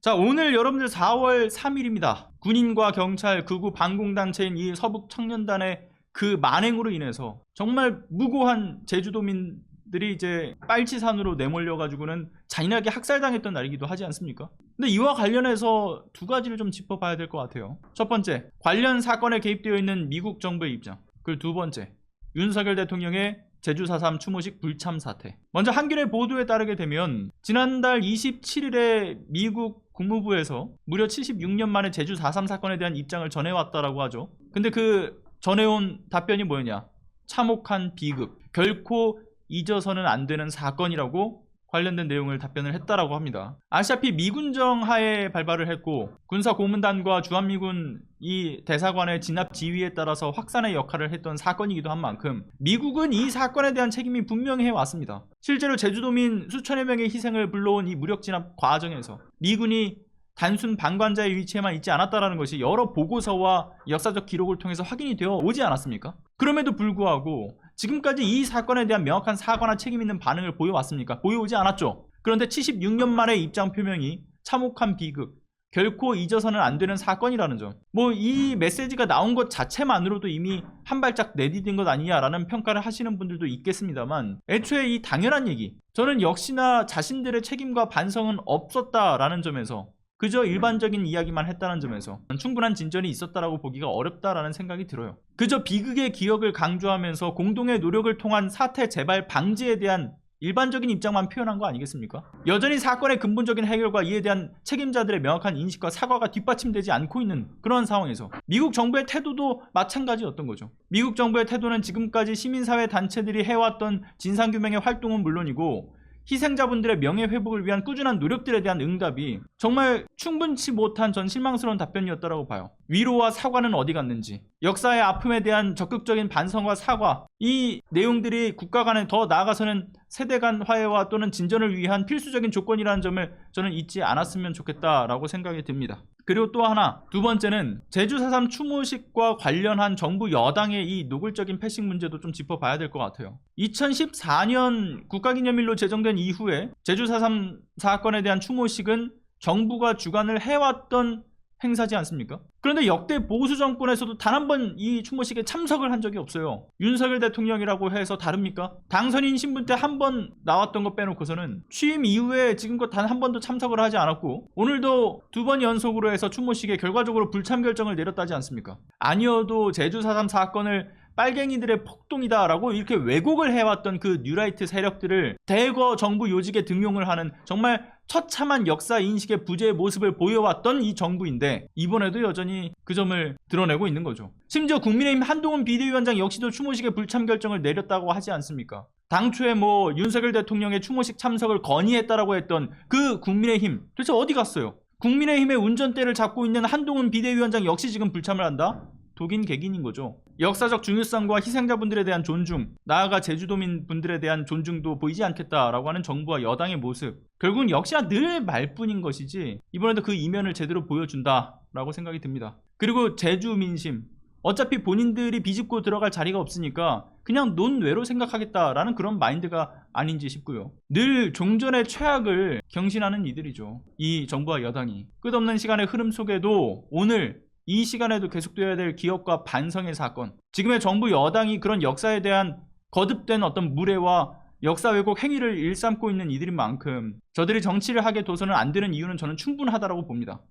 자, 오늘 여러분들 4월 3일입니다. 군인과 경찰, 극우 반공단체인 이 서북청년단의 그 만행으로 인해서 정말 무고한 제주도민들이 이제 빨치산으로 내몰려가지고는 잔인하게 학살당했던 날이기도 하지 않습니까? 근데 이와 관련해서 두 가지를 좀 짚어봐야 될 것 같아요. 첫 번째, 관련 사건에 개입되어 있는 미국 정부의 입장. 그리고 두 번째, 윤석열 대통령의 제주 4.3 추모식 불참 사태. 먼저 한겨레 보도에 따르게 되면 지난달 27일에 미국 국무부에서 무려 76년 만에 제주 4.3 사건에 대한 입장을 전해왔다라고 하죠. 근데 그 전해온 답변이 뭐였냐? 참혹한 비극, 결코 잊어서는 안 되는 사건이라고 관련된 내용을 답변을 했다라고 합니다. 아시다시피 미군정 하에 발발을 했고 군사고문단과 주한미군 이 대사관의 진압 지휘에 따라서 확산의 역할을 했던 사건이기도 한 만큼 미국은 이 사건에 대한 책임이 분명히 해왔습니다. 실제로 제주도민 수천여 명의 희생을 불러온 이 무력 진압 과정에서 미군이 단순 방관자의 위치에만 있지 않았다는 것이 여러 보고서와 역사적 기록을 통해서 확인이 되어 오지 않았습니까? 그럼에도 불구하고 지금까지 이 사건에 대한 명확한 사과나 책임 있는 반응을 보여왔습니까? 보여오지 않았죠. 그런데 76년 만의 입장 표명이 참혹한 비극, 결코 잊어서는 안 되는 사건이라는 점. 이 메시지가 나온 것 자체만으로도 이미 한 발짝 내디딘 것 아니냐라는 평가를 하시는 분들도 있겠습니다만, 애초에 이 당연한 얘기, 저는 역시나 자신들의 책임과 반성은 없었다라는 점에서, 그저 일반적인 이야기만 했다는 점에서 충분한 진전이 있었다라고 보기가 어렵다라는 생각이 들어요. 그저 비극의 기억을 강조하면서 공동의 노력을 통한 사태 재발 방지에 대한 일반적인 입장만 표현한 거 아니겠습니까? 여전히 사건의 근본적인 해결과 이에 대한 책임자들의 명확한 인식과 사과가 뒷받침되지 않고 있는 그런 상황에서 미국 정부의 태도도 마찬가지였던 거죠. 미국 정부의 태도는 지금까지 시민사회 단체들이 해왔던 진상규명의 활동은 물론이고 희생자분들의 명예회복을 위한 꾸준한 노력들에 대한 응답이 정말 충분치 못한 전 실망스러운 답변이었다고 봐요. 위로와 사과는 어디 갔는지, 역사의 아픔에 대한 적극적인 반성과 사과, 이 내용들이 국가 간에 더 나아가서는 세대 간 화해와 또는 진전을 위한 필수적인 조건이라는 점을 저는 잊지 않았으면 좋겠다라고 생각이 듭니다. 그리고 또 하나, 두 번째는 제주 4.3 추모식과 관련한 정부 여당의 이 노골적인 패싱 문제도 좀 짚어봐야 될 것 같아요. 2014년 국가기념일로 제정된 이후에 제주 4.3 사건에 대한 추모식은 정부가 주관을 해왔던 행사지 않습니까? 그런데 역대 보수 정권에서도 단 한 번 이 추모식에 참석을 한 적이 없어요. 윤석열 대통령이라고 해서 다릅니까? 당선인 신분 때 한 번 나왔던 거 빼놓고서는 취임 이후에 지금껏 단 한 번도 참석을 하지 않았고, 오늘도 두 번 연속으로 해서 추모식에 결과적으로 불참 결정을 내렸다지 않습니까? 아니어도 제주 4.3 사건을 빨갱이들의 폭동이다라고 이렇게 왜곡을 해왔던 그 뉴라이트 세력들을 대거 정부 요직에 등용을 하는 정말 처참한 역사 인식의 부재의 모습을 보여왔던 이 정부인데, 이번에도 여전히 그 점을 드러내고 있는 거죠. 심지어 국민의힘 한동훈 비대위원장 역시도 추모식에 불참 결정을 내렸다고 하지 않습니까? 당초에 윤석열 대통령의 추모식 참석을 건의했다라고 했던 그 국민의힘 도대체 어디 갔어요? 국민의힘의 운전대를 잡고 있는 한동훈 비대위원장 역시 지금 불참을 한다? 독인 객인인 거죠. 역사적 중요성과 희생자분들에 대한 존중, 나아가 제주도민 분들에 대한 존중도 보이지 않겠다라고 하는 정부와 여당의 모습, 결국은 역시나 늘 말뿐인 것이지 이번에도 그 이면을 제대로 보여준다라고 생각이 듭니다. 그리고 제주 민심, 어차피 본인들이 비집고 들어갈 자리가 없으니까 그냥 논외로 생각하겠다라는 그런 마인드가 아닌지 싶고요. 늘 종전의 최악을 경신하는 이들이죠. 이 정부와 여당이 끝없는 시간의 흐름 속에도 오늘 이 시간에도 계속되어야 될 기억과 반성의 사건, 지금의 정부 여당이 그런 역사에 대한 거듭된 어떤 무례와 역사 왜곡 행위를 일삼고 있는 이들인 만큼 저들이 정치를 하게 둬서는 안 되는 이유는 저는 충분하다고 봅니다.